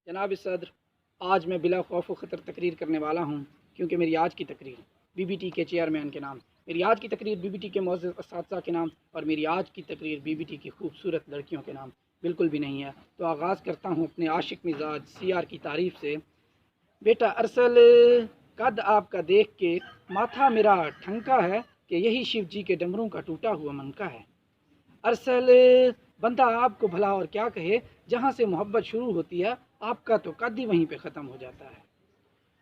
जनाब सदर, आज मैं बिला खौफ व ख़तर तकरीर करने वाला हूँ, क्योंकि मेरी आज की तकरीर बीबीटी के चेयरमैन के नाम, मेरी आज की तकरीर बीबीटी के मुअज़्ज़ज़ असातिज़ा के नाम और मेरी आज की तकरीर बीबीटी की खूबसूरत लड़कियों के नाम बिल्कुल भी नहीं है। तो आगाज़ करता हूँ अपने आशिक मिजाज सीआर की तारीफ़ से। बेटा अरसल, कद आपका देख के माथा मेरा ठनका है कि यही शिव जी के डमरों का टूटा हुआ मनका है। अरसल, बंदा आपको भला और क्या कहे, जहाँ से मोहब्बत शुरू होती है आपका तो कद ही वहीं पे ख़त्म हो जाता है।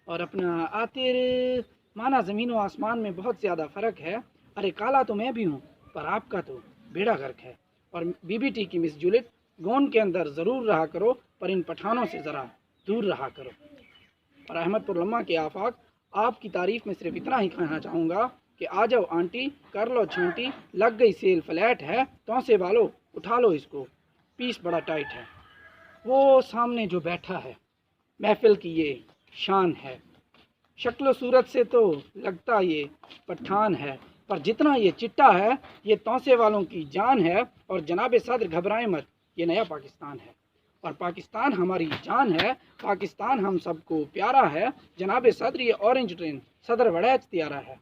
और अपना आतिर, माना ज़मीन व आसमान में बहुत ज़्यादा फ़र्क है। अरे काला तो मैं भी हूँ, पर आपका तो बेड़ा गर्क है। और बीबीटी की मिस जूलियट, गोंद के अंदर ज़रूर रहा करो, पर इन पठानों से ज़रा दूर रहा करो। और अहमदपुर लम्मा के आफाक, आपकी तारीफ़ में सिर्फ इतना ही कहना चाहूँगा कि आ जाओ आंटी, कर लो छांटी, लग गई सेल फ्लैट है, तो से वालो उठा लो इसको, पीस बड़ा टाइट है। वो सामने जो बैठा है महफिल की ये शान है, शक्ल सूरत से तो लगता ये पठान है, पर जितना ये चिट्टा है ये तौसे वालों की जान है। और जनाब सदर घबराएं मत, ये नया पाकिस्तान है और पाकिस्तान हमारी जान है, पाकिस्तान हम सबको प्यारा है। जनाब सदर ये ऑरेंज ट्रेन सदर वड़ैच त्यारा है,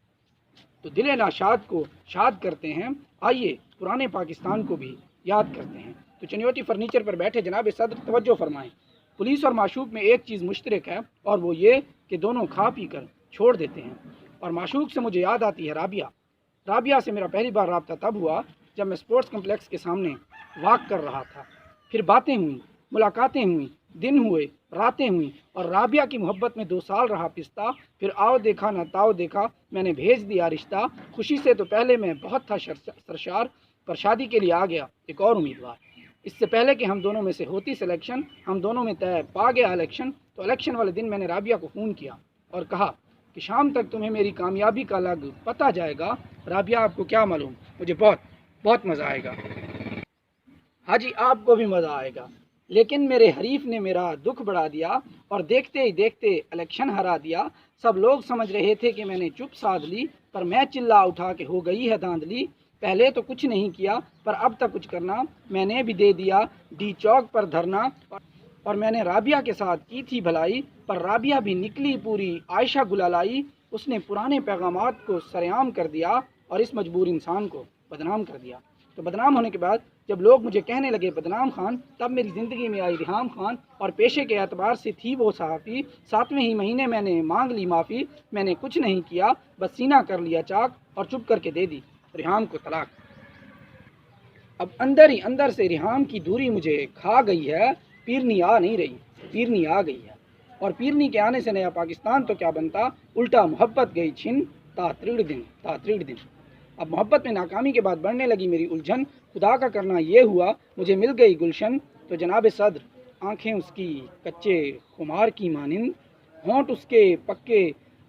तो दिले नाशाद को शाद करते हैं, आइए पुराने पाकिस्तान को भी याद करते हैं। तो चनियोटी फर्नीचर पर बैठे जनाब सदर तवज्जो फरमाएं, पुलिस और माशूक में एक चीज़ मुश्तरक है और वो ये कि दोनों खा पी कर छोड़ देते हैं। और माशूक से मुझे याद आती है राबिया। राबिया से मेरा पहली बार रब्ता तब हुआ जब मैं स्पोर्ट्स कम्प्लेक्स के सामने वॉक कर रहा था। फिर बातें हुई, मुलाकातें हुई, दिन हुए, रातें हुई और राबिया की मोहब्बत में 2 साल रहा पिस्ता। फिर आओ देखा ना ताओ देखा, मैंने भेज दिया रिश्ता। खुशी से तो पहले मैं बहुत था सरशार, पर शादी के लिए आ गया एक और उम्मीदवार। इससे पहले कि हम दोनों में से होती सिलेक्शन, हम दोनों में तय पा गया इलेक्शन। तो इलेक्शन वाले दिन मैंने राबिया को फ़ोन किया और कहा कि शाम तक तुम्हें मेरी कामयाबी का लग पता जाएगा। राबिया, आपको क्या मालूम, मुझे बहुत बहुत मज़ा आएगा। हाँ जी, आपको भी मज़ा आएगा। लेकिन मेरे हरीफ ने मेरा दुख बढ़ा दिया और देखते ही देखते इलेक्शन हरा दिया। सब लोग समझ रहे थे कि मैंने चुप साध ली, पर मैं चिल्ला उठा कि हो गई है धांधली। पहले तो कुछ नहीं किया, पर अब तक कुछ करना, मैंने भी दे दिया डी चौक पर धरना। और मैंने राबिया के साथ की थी भलाई, पर राबिया भी निकली पूरी आयशा गुलालाई। उसने पुराने पैगामात को सरेआम कर दिया और इस मजबूर इंसान को बदनाम कर दिया। तो बदनाम होने के बाद जब लोग मुझे कहने लगे बदनाम खान, तब मेरी ज़िंदगी में आई रिहाम खान। और पेशे के एतबार से थी वो सहाफ़ी, 7वें ही महीने मैंने मांग ली माफ़ी। मैंने कुछ नहीं किया, बस सीना कर लिया चाक और चुप करके दे दी रिहाम को तलाक। अब अंदर ही अंदर से रिहाम की दूरी मुझे खा गई है, पीरनी आ नहीं रही, पीरनी आ गई है। और पीरनी के आने से नया पाकिस्तान तो क्या बनता, उल्टा मोहब्बत गई छिन तात्रिड़ दिन, तात्रिड़ दिन। अब मोहब्बत में नाकामी के बाद बढ़ने लगी मेरी उलझन, खुदा का करना ये हुआ मुझे मिल गई गुलशन। तो जनाब सदर, आंखें उसकी कच्चे खुमार की मानिंद, होंठ उसके पक्के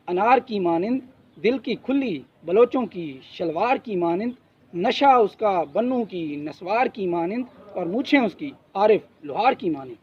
अनार की मानिंद, दिल की खुली बलोचों की शलवार की मानिंद, नशा उसका बन्नू की नसवार की मानिंद और मूछें उसकी आरिफ लोहार की मानिंद।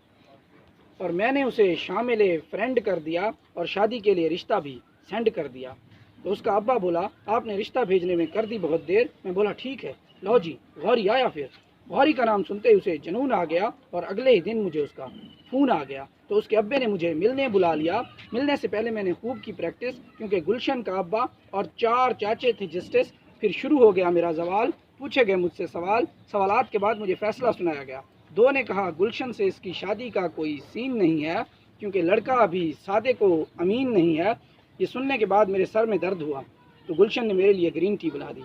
और मैंने उसे शामिल फ्रेंड कर दिया और शादी के लिए रिश्ता भी सेंड कर दिया। तो उसका अब्बा बोला, आपने रिश्ता भेजने में कर दी बहुत देर। मैं बोला ठीक है, लो जी। गौरी आया। फिर गौरी का नाम सुनते ही उसे जुनून आ गया और अगले ही दिन मुझे उसका फ़ोन आ गया। तो उसके अब्बे ने मुझे मिलने बुला लिया। मिलने से पहले मैंने खूब की प्रैक्टिस, क्योंकि गुलशन का अब्बा और 4 चाचे थे जस्टिस। फिर शुरू हो गया मेरा सवाल, पूछे गए मुझसे सवाल, सवालात के बाद मुझे फ़ैसला सुनाया गया। 2 ने कहा गुलशन से इसकी शादी का कोई सीन नहीं है, क्योंकि लड़का अभी सादे को अमीन नहीं है। ये सुनने के बाद मेरे सर में दर्द हुआ। तो गुलशन ने मेरे लिए ग्रीन टी बना दी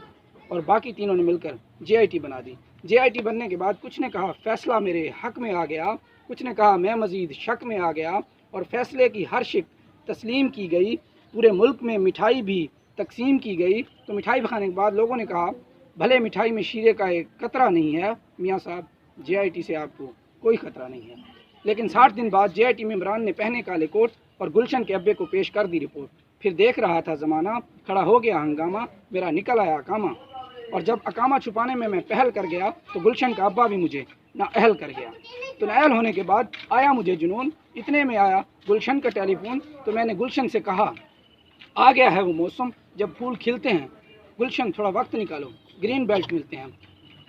और बाकी तीनों ने मिलकर JIT बना दी। JIT बनने के बाद कुछ ने कहा फ़ैसला मेरे हक़ में आ गया, कुछ ने कहा मैं मज़ीद शक में आ गया। और फ़ैसले की हर शिक तस्लीम की गई, पूरे मुल्क में मिठाई भी तकसीम की गई। तो मिठाई खाने के बाद लोगों ने कहा भले मिठाई में शीरे का एक कतरा नहीं है, मियाँ साहब JIT से आपको कोई ख़तरा नहीं है। लेकिन 60 दिन बाद JIT में इमरान ने पहने काले कोट और गुलशन के अब्बे को पेश कर दी रिपोर्ट। फिर देख रहा था ज़माना, खड़ा हो गया हंगामा, मेरा निकल आया अकामा। और जब अकामा छुपाने में मैं पहल कर गया तो गुलशन का अब्बा भी मुझे नाअहल कर गया। तो नाअहल होने के बाद आया मुझे जुनून, इतने में आया गुलशन का टेलीफोन। तो मैंने गुलशन से कहा आ गया है वो मौसम जब फूल खिलते हैं, गुलशन थोड़ा वक्त निकालो, ग्रीन बेल्ट मिलते हैं।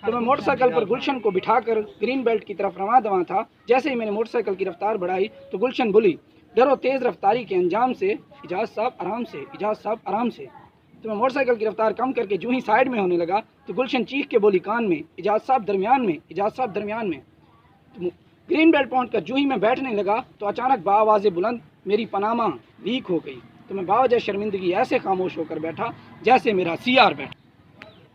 تو میں موٹر سائیکل پر گلشن کو بٹھا کر گرین بیلٹ کی طرف رواں دواں تھا۔ جیسے ہی میں نے موٹر سائیکل کی رفتار بڑھائی تو گلشن بولی، ڈر و تیز رفتاری کے انجام سے اجاز صاحب آرام سے، اجاز صاحب آرام سے۔ تو میں موٹر سائیکل کی رفتار کم کر کے جو ہی سائیڈ میں ہونے لگا تو گلشن چیخ کے بولی کان میں، اجاز صاحب درمیان میں، اجاز صاحب درمیان میں۔ تو گرین بیلٹ پہنچ کر جو ہی میں بیٹھنے لگا تو اچانک بآواز بلند میری پنامہ لیک ہو گئی۔ تو میں باوجہ شرمندگی ایسے خاموش ہو کر بیٹھا جیسے میرا CR بیٹھا۔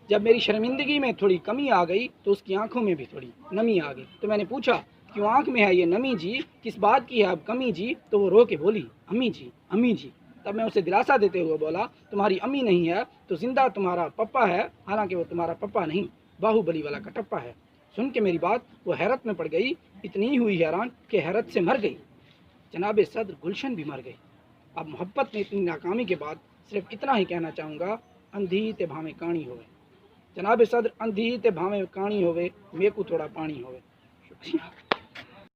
جب میری شرمندگی میں تھوڑی کمی آ گئی تو اس کی آنکھوں میں بھی تھوڑی نمی آ گئی۔ تو میں نے پوچھا، کیوں آنکھ میں ہے یہ نمی جی، کس بات کی ہے اب کمی جی؟ تو وہ رو کے بولی، امی جی، امی جی۔ تب میں اسے دلاسا دیتے ہوئے بولا، تمہاری امی نہیں ہے تو زندہ تمہارا پپا ہے، حالانکہ وہ تمہارا پپا نہیں، باہوبلی والا کٹپا ہے۔ سن کے میری بات وہ حیرت میں پڑ گئی، اتنی ہی ہوئی حیران کہ حیرت سے مر گئی۔ جناب صدر، گلشن بھی مر گئی۔ اب محبت میں اتنی ناکامی کے بعد صرف اتنا ہی کہنا چاہوں گا، اندھی تے بھاویں کانی ہوئے۔ جناب صدر، اندھی تے بھاویں کانی ہوئے، میرے کو تھوڑا پانی ہوئے۔ شکریہ۔